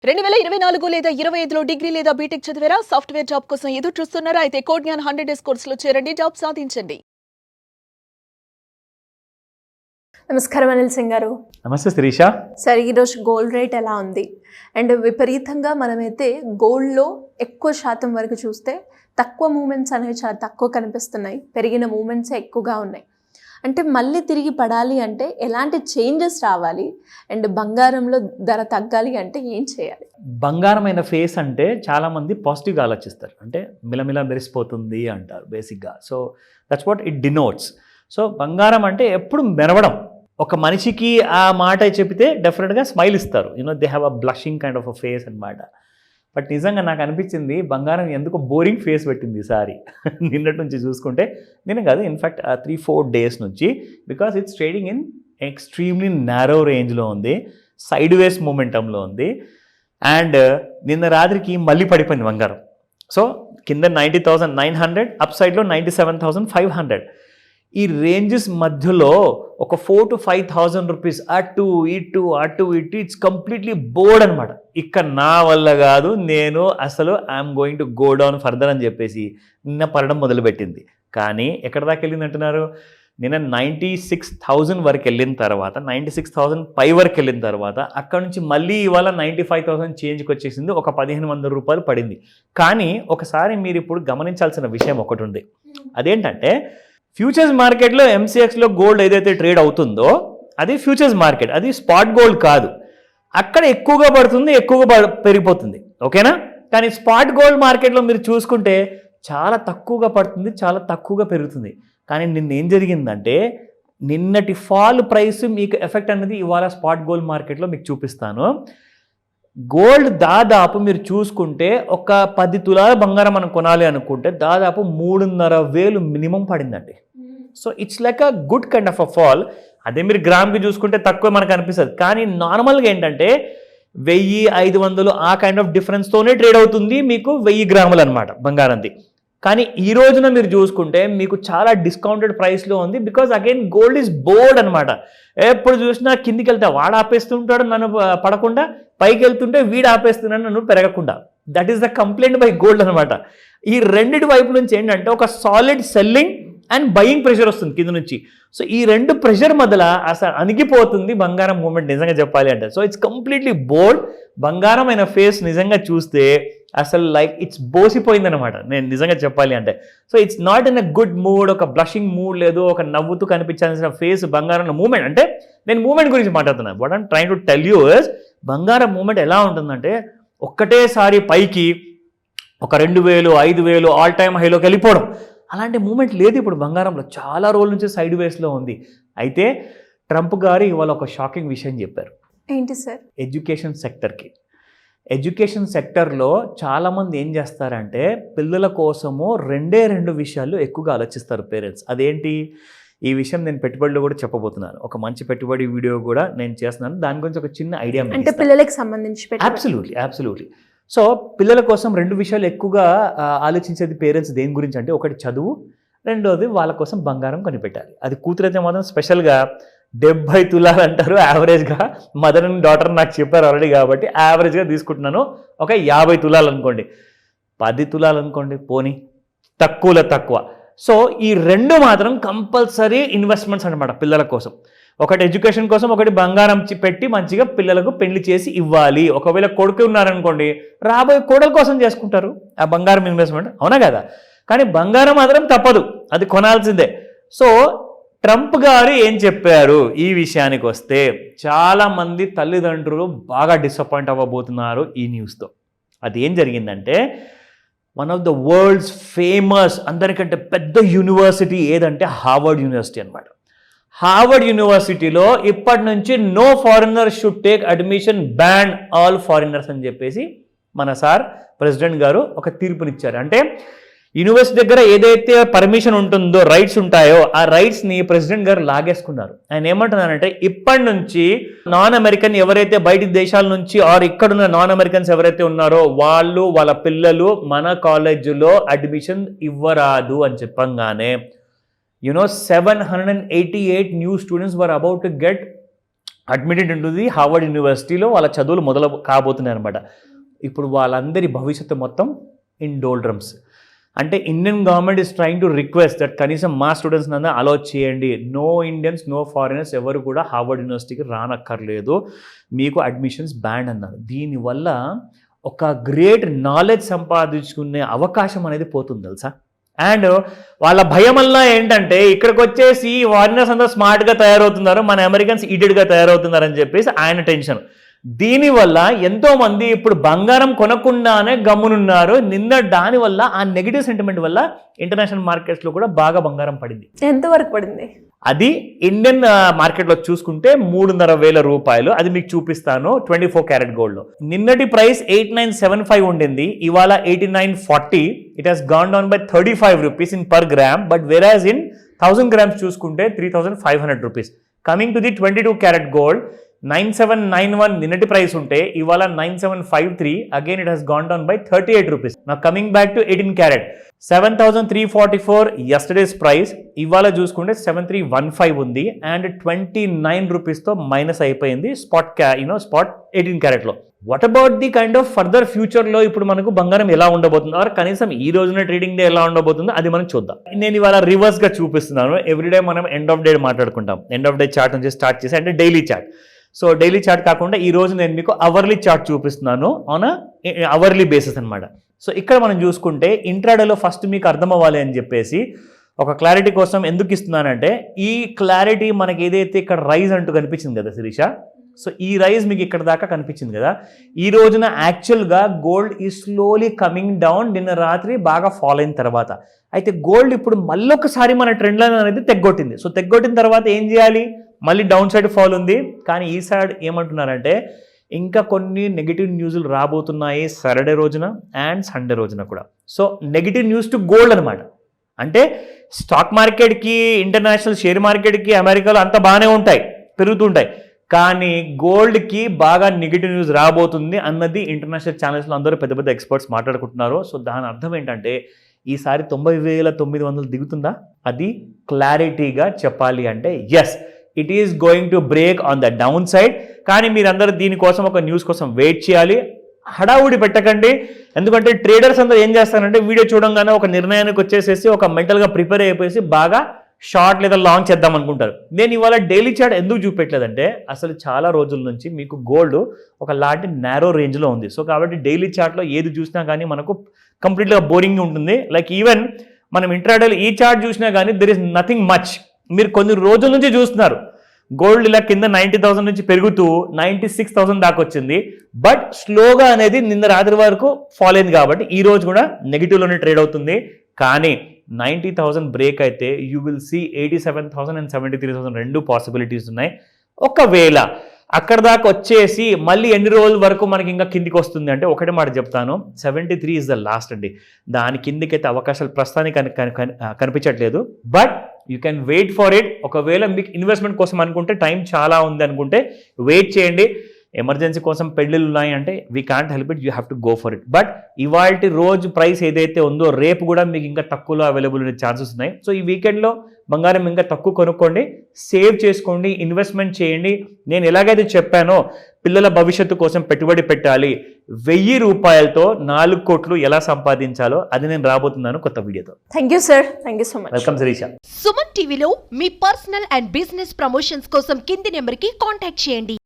2024 లేదా 25లో డిగ్రీ లేదా బీటెక్ చదివారా? సాఫ్ట్‌వేర్ జాబ్ కోసం ఎదురు చూస్తున్నారా? అయితే కోడ్ జ్ఞాన్ 100 డేస్ కోర్సులో చేరండి, జాబ్ సాధించండి. నమస్కారం అనిల్ సింగ్ గారు. నమస్తే శిరీష. సరే, ఈరోజు గోల్డ్ రేట్ ఎలా ఉంది? అండ్ విపరీతంగా మనమైతే గోల్డ్లో ఎక్కువ శాతం వరకు చూస్తే తక్కువ మూమెంట్స్ అనేవి చాలా తక్కువ కనిపిస్తున్నాయి, పెరిగిన మూమెంట్సే ఎక్కువగా ఉన్నాయి. అంటే మళ్ళీ తిరిగి పడాలి అంటే ఎలాంటి చేంజెస్ రావాలి? అండ్ బంగారంలో ధర తగ్గాలి అంటే ఏం చేయాలి? బంగారమైన ఫేస్ అంటే చాలామంది పాజిటివ్గా ఆలోచిస్తారు, అంటే మిలమిల మెరిసిపోతుంది అంటారు బేసిక్గా. So that's what it denotes. So బంగారం అంటే ఎప్పుడు మెరవడం. ఒక మనిషికి ఆ మాట చెప్తే డెఫినెట్గా స్మైల్ ఇస్తారు, they have a blushing kind of a face అనమాట. బట్ నిజంగా నాకు అనిపించింది బంగారం ఎందుకు బోరింగ్ ఫేస్ పెట్టింది ఈసారి నిన్నటి నుంచి చూసుకుంటే. నిన్న కాదు, ఇన్ఫ్యాక్ట్ 3-4 డేస్ నుంచి, because it's trading in extremely narrow రేంజ్లో ఉంది, సైడ్ వేస్ మూమెంటంలో ఉంది. అండ్ నిన్న రాత్రికి మళ్ళీ పడిపోయింది బంగారం. సో కింద 90,900, అప్ సైడ్లో 97,500. ఈ రేంజెస్ మధ్యలో ఒక 4,000 to 5,000 రూపీస్ అటు ఇటు ఇట్స్ కంప్లీట్లీ బోర్డ్ అనమాట. ఇక్కడ నా వల్ల కాదు, నేను అసలు I'm going to go down further అని చెప్పేసి నిన్న పడడం మొదలుపెట్టింది. కానీ ఎక్కడ దాకా వెళ్ళింది అంటున్నారు? నిన్న 96,000 వరకు వెళ్ళిన తర్వాత, 96,000 పై వరకు వెళ్ళిన తర్వాత అక్కడ నుంచి మళ్ళీ ఇవాళ 95,000 చేంజ్కి వచ్చేసింది, ఒక 1,500 రూపాయలు పడింది. కానీ ఒకసారి మీరు ఇప్పుడు గమనించాల్సిన విషయం ఒకటి ఉంది. అదేంటంటే ఫ్యూచర్స్ మార్కెట్లో ఎంసీఎక్స్లో గోల్డ్ ఏదైతే ట్రేడ్ అవుతుందో అది ఫ్యూచర్స్ మార్కెట్, అది స్పాట్ గోల్డ్ కాదు. అక్కడ ఎక్కువగా పడుతుంది, ఎక్కువగా పెరిగిపోతుంది, ఓకేనా? కానీ స్పాట్ గోల్డ్ మార్కెట్లో మీరు చూసుకుంటే చాలా తక్కువగా పడుతుంది, చాలా తక్కువగా పెరుగుతుంది. కానీ నిన్న ఏం జరిగిందంటే నిన్నటి ఫాల్ ప్రైస్ మీకు ఎఫెక్ట్ అనేది ఇవాళ స్పాట్ గోల్డ్ మార్కెట్లో మీకు చూపిస్తాను. గోల్డ్ దాదాపు మీరు చూసుకుంటే ఒక 10 తులాల బంగారం మనం కొనాలి అనుకుంటే దాదాపు 3,500 మినిమం పడిందండి. So it's like a good kind of a fall. అదే మీరు గ్రామ్కి చూసుకుంటే తక్కువ మనకు అనిపిస్తుంది, కానీ నార్మల్గా ఏంటంటే 1,000-500 ఆ కైండ్ ఆఫ్ డిఫరెన్స్తోనే ట్రేడ్ అవుతుంది మీకు 1,000 గ్రాములు అనమాట బంగారంది. కానీ ఈ రోజున మీరు చూసుకుంటే మీకు చాలా డిస్కౌంటెడ్ ప్రైస్లో ఉంది, because again gold is board అనమాట. ఎప్పుడు చూసినా కిందికి వెళ్తే వాడు ఆపేస్తుంటాడు నన్ను పడకుండా, పైకి వెళ్తుంటే వీడు ఆపేస్తున్నాడు నన్ను పెరగకుండా. That is the complaint buy gold అనమాట. ఈ రెండింటి వైపు నుంచి ఏంటంటే ఒక solid selling and buying pressure వస్తుంది కింద నుంచి. సో ఈ రెండు ప్రెషర్ మొదల అసలు అణిగిపోతుంది బంగారం మూమెంట్ నిజంగా చెప్పాలి అంటే. సో ఇట్స్ కంప్లీట్లీ బోల్డ్. బంగారం అయిన ఫేస్ నిజంగా చూస్తే అసలు లైక్ ఇట్స్ బోసిపోయిందనమాట నేను నిజంగా చెప్పాలి అంటే. So it's not in a good mood, ఒక బ్లషింగ్ మూడ్ లేదు, ఒక నవ్వుతూ కనిపించాల్సిన ఫేస్ బంగారం మూమెంట్. అంటే నేను మూమెంట్ గురించి మాట్లాడుతున్నాను. What I'm trying to tell you is బంగారం మూమెంట్ ఎలా ఉంటుందంటే ఒక్కటేసారి పైకి ఒక 2,000, 5,000 ఆల్ టైమ్ హైలోకి వెళ్ళిపోవడం, అలాంటి మూమెంట్ లేదు ఇప్పుడు బంగారంలో. చాలా రోజుల నుంచి సైడ్ వేస్లో ఉంది. అయితే ట్రంప్ గారు ఇవాళ ఒక షాకింగ్ విషయం చెప్పారు. ఏంటి సార్? ఎడ్యుకేషన్ సెక్టర్లో చాలామంది ఏం చేస్తారంటే పిల్లల కోసము 2 విషయాలు ఎక్కువగా ఆలోచిస్తారు పేరెంట్స్. అదేంటి? ఈ విషయం నేను పెట్టుబడిలో కూడా చెప్పబోతున్నాను. ఒక మంచి పెట్టుబడి వీడియో కూడా నేను చేస్తున్నాను, దాని గురించి ఒక చిన్న ఐడియా. అంటే పిల్లలకి సంబంధించి అబ్సల్యూట్లీ. సో పిల్లల కోసం 2 విషయాలు ఎక్కువగా ఆలోచించేది పేరెంట్స్. దేని గురించి అంటే ఒకటి చదువు, రెండోది వాళ్ళ కోసం బంగారం కొనిపెట్టాలి. అది కూతురైతే మాత్రం స్పెషల్గా 70 తులాలు అంటారు యావరేజ్గా. మదర్ అండ్ డాటర్ నాకు చెప్పారు ఆల్రెడీ, కాబట్టి యావరేజ్గా తీసుకుంటున్నాను. ఒక 50 తులాలు అనుకోండి, 10 తులాలు అనుకోండి, పోనీ తక్కువ. సో ఈ 2 మాత్రం కంపల్సరీ ఇన్వెస్ట్మెంట్స్ అనమాట పిల్లల కోసం. ఒకటి ఎడ్యుకేషన్ కోసం, ఒకటి బంగారం పెట్టి మంచిగా పిల్లలకు పెళ్లి చేసి ఇవ్వాలి. ఒకవేళ కొడుకు ఉన్నారనుకోండి, రాబోయే కోడల కోసం చేసుకుంటారు ఆ బంగారం ఇన్వెస్ట్మెంట్, అవునా కదా? కానీ బంగారం మాత్రం తప్పదు, అది కొనాల్సిందే. సో ట్రంప్ గారు ఏం చెప్పారు ఈ విషయానికి వస్తే, చాలామంది తల్లిదండ్రులు బాగా డిసప్పాయింట్ అవ్వబోతున్నారు ఈ న్యూస్తో. అది ఏం జరిగిందంటే one of the world's famous, అందరికంటే పెద్ద యూనివర్సిటీ ఏదంటే హార్వర్డ్ యూనివర్సిటీ అనమాట. హార్వర్డ్ యూనివర్సిటీలో ఇప్పటి నుంచి no foreigner should take admission, ban all foreigners అని చెప్పేసి మన సార్ ప్రెసిడెంట్ గారు ఒక తీర్పునిచ్చారు. అంటే యూనివర్సిటీ దగ్గర ఏదైతే పర్మిషన్ ఉంటుందో, రైట్స్ ఉంటాయో, ఆ రైట్స్ని ప్రెసిడెంట్ గారు లాగేసుకున్నారు. ఆయన ఏమంటున్నారంటే ఇప్పటి నుంచి నాన్ అమెరికన్ ఎవరైతే బయట దేశాల నుంచి ఆర్ ఇక్కడున్న నాన్ అమెరికన్స్ ఎవరైతే ఉన్నారో వాళ్ళు, వాళ్ళ పిల్లలు మన కాలేజీలో అడ్మిషన్ ఇవ్వరాదు అని చెప్పంగానే 788 new students were about to get admitted ఉంటుంది హార్వర్డ్ యూనివర్సిటీలో వాళ్ళ చదువులు మొదలు కాబోతున్నాయి అనమాట. ఇప్పుడు వాళ్ళందరి భవిష్యత్తు మొత్తం ఇన్ డోల్డ్రమ్స్. అంటే Indian government is trying to request that కనీసం మా స్టూడెంట్స్ నందా అలో చేయండి, నో ఇండియన్స్ నో ఫారినర్స్ ఎవరు కూడా హార్వర్డ్ యూనివర్సిటీకి రానక్కర్లేదు, మీకు అడ్మిషన్స్ బ్యాన్ అన్నారు. దీనివల్ల ఒక గ్రేట్ నాలెడ్జ్ సంపాదించుకునే అవకాశం అనేది పోతుంది తెలుసా. అండ్ వాళ్ళ భయం వల్ల ఏంటంటే ఇక్కడికి వచ్చేసి ఫారినర్స్ అంతా స్మార్ట్గా తయారవుతున్నారు, మన అమెరికన్స్ ఇడియట్గా తయారవుతున్నారు అని చెప్పేసి ఆయన టెన్షన్. దీనివల్ల ఎంతోమంది ఇప్పుడు బంగారం కొనకుండానే గమ్మునున్నారు. దానివల్ల ఆ నెగిటివ్ సెంటిమెంట్ వల్ల ఇంటర్నేషనల్ మార్కెట్స్లో కూడా బాగా బంగారం పడింది. ఎంతవరకు పడింది? అది ఇండియన్ మార్కెట్లో చూసుకుంటే 3,500 రూపాయలు. అది మీకు చూపిస్తాను 24 క్యారెట్ గోల్డ్లో. నిన్నటి ప్రైస్ 8975 ఉండింది, ఇవాళ 8940. It has gone down by 35 rupees in per gram. But average in 1000 grams చూసుకుంటే 3500 rupees. Coming to the 22 carat gold, 9791 నిన్నటి ప్రైస్ ఉంటే ఇవాళ 9753. Again it has gone down by 38 rupees. నా coming back to 18 carat, 7344 yesterday's price, ఇవాళ చూసుకుంటే 7315 ఉంది. And 29 రూపీస్తో minus అయిపోయింది స్పాట్ 18 క్యారెట్లో. What about the kind of further ఫ్యూచర్లో ఇప్పుడు మనకు బంగారం ఎలా ఉండబోతుందో, ఆర్ కనీసం ఈ రోజున ట్రేడింగ్ డే ఎలా ఉండబోతుందో అది మనం చూద్దాం. నేను ఇవాళ రివర్స్గా చూపిస్తున్నాను. ఎవ్రీడే మనం ఎండ్ ఆఫ్ డే మాట్లాడుకుంటాం. ఎండ్ ఆఫ్ డే చార్ట్ నుంచి స్టార్ట్ చేసి అంటే daily chart. So daily chart కాకుండా ఈ రోజు నేను మీకు అవర్లీ చార్ట్ చూపిస్తున్నాను ఆన్ అవర్లీ బేసిస్ అనమాట. సో ఇక్కడ మనం చూసుకుంటే ఇంట్రాడేలో ఫస్ట్ మీకు అర్థం అవ్వాలి అని చెప్పేసి ఒక క్లారిటీ కోసం ఎందుకు ఇస్తున్నానంటే, ఈ క్లారిటీ మనకి ఏదైతే ఇక్కడ రైజ్ అంటూ కనిపించింది కదా శిరీష, సో ఈ రైజ్ మీకు ఇక్కడ దాకా కనిపించింది కదా, ఈ రోజున యాక్చువల్గా గోల్డ్ ఈ స్లోలీ కమింగ్ డౌన్. నిన్న రాత్రి బాగా ఫాల్ అయిన తర్వాత అయితే గోల్డ్ ఇప్పుడు మళ్ళొకసారి మన ట్రెండ్ లైన్ అనేది తెగ్గొట్టింది. సో తెగ్గొట్టిన తర్వాత ఏం చేయాలి, మళ్ళీ డౌన్ సైడ్ ఫాల్ ఉంది. కానీ ఈ సైడ్ ఏమంటున్నారంటే ఇంకా కొన్ని నెగిటివ్ న్యూస్లు రాబోతున్నాయి సాటర్డే రోజున అండ్ సండే రోజున కూడా. So negative news to gold అనమాట. అంటే స్టాక్ మార్కెట్కి, ఇంటర్నేషనల్ షేర్ మార్కెట్కి అమెరికాలో అంతా బాగానే ఉంటాయి, పెరుగుతుంటాయి. కానీ గోల్డ్కి బాగా నెగిటివ్ న్యూస్ రాబోతుంది అన్నది ఇంటర్నేషనల్ ఛానల్స్లో అందరూ పెద్ద పెద్ద ఎక్స్పర్ట్స్ మాట్లాడుకుంటున్నారు. సో దాని అర్థం ఏంటంటే ఈసారి 90,900 దిగుతుందా, అది క్లారిటీగా చెప్పాలి అంటే yes, it is going to break on the down side. కానీ మీరందరూ దీనికోసం ఒక న్యూస్ కోసం వెయిట్ చేయాలి, హడావుడి పెట్టకండి. ఎందుకంటే ట్రేడర్స్ అందరూ ఏం చేస్తారంటే వీడియో చూడంగానే ఒక నిర్ణయానికి వచ్చేసేసి ఒక మెంటల్గా ప్రిపేర్ అయిపోయేసి బాగా షార్ట్ లేదా లాంగ్ చేద్దాం అనుకుంటారు. నేను ఇవాళ డైలీ చార్ట్ ఎందుకు చూపెట్టలేదంటే అసలు చాలా రోజుల నుంచి మీకు గోల్డ్ ఒక లాంటి నారో రేంజ్లో ఉంది. సో కాబట్టి డైలీ చార్ట్లో ఏది చూసినా కానీ మనకు కంప్లీట్గా బోరింగ్ ఉంటుంది. లైక్ ఈవెన్ మనం ఇంట్రాడేలో ఈ చార్ట్ చూసినా కానీ దెర్ ఇస్ నథింగ్ మచ్. మీరు కొన్ని రోజుల నుంచి చూస్తున్నారు గోల్డ్ ఇలా కింద 90,000 నుంచి పెరుగుతూ 96,000 దాకా వచ్చింది. బట్ స్లోగా అనేది నిన్న రాత్రి వరకు ఫాల్ అయింది కాబట్టి ఈ రోజు కూడా నెగిటివ్లోనే ట్రేడ్ అవుతుంది. కానీ 90,000 బ్రేక్ అయితే యూ విల్ సీ 87,000 అండ్ 73,000 రెండు పాసిబిలిటీస్ ఉన్నాయి. ఒకవేళ అక్కడ దాకా వచ్చేసి మళ్ళీ ఎన్ని రోజుల వరకు మనకి ఇంకా కిందికి వస్తుంది అంటే ఒకటే మాట చెప్తాను, 73 ఇస్ ద లాస్ట్ అండి. దాని కిందికైతే అవకాశాలు ప్రస్తుతానికి కనిపించట్లేదు. But you can wait for it. ఒకవేళ మీకు ఇన్వెస్ట్మెంట్ కోసం అనుకుంటే టైం చాలా ఉంది అనుకుంటే వెయిట్ చేయండి. ఎమర్జెన్సీ కోసం పెళ్ళిళ్ళు ఉన్నాయి అంటే we can't help it, you have to go for it. But ఇవాల్టి రోజు ప్రైస్ ఏదైతే ఉందో రేపు కూడా మీకు ఇంకా తక్కువలో అవైలబుల్ ఉండే ఛాన్సెస్ ఉన్నాయి. సో ఈ వీకెండ్లో బంగారం ఇంకా తక్కువ కొనుక్కోండి, సేవ్ చేసుకోండి, ఇన్వెస్ట్మెంట్ చేయండి. నేను ఎలాగైతే చెప్పానో పిల్లల భవిష్యత్తు కోసం పెట్టుబడి పెట్టాలి, 1000 రూపాయలతో 4 కోట్లు ఎలా సంపాదించాలో అది నేను రాబోతున్నాను కొత్త వీడియోతో. Thank you sir, thank you so much. Welcome Shirisha. Suman టీవీలో మీ పర్సనల్ అండ్ బిజినెస్ ప్రమోషన్స్ కోసం కింది నెంబర్కి కాంటాక్ట్ చేయండి.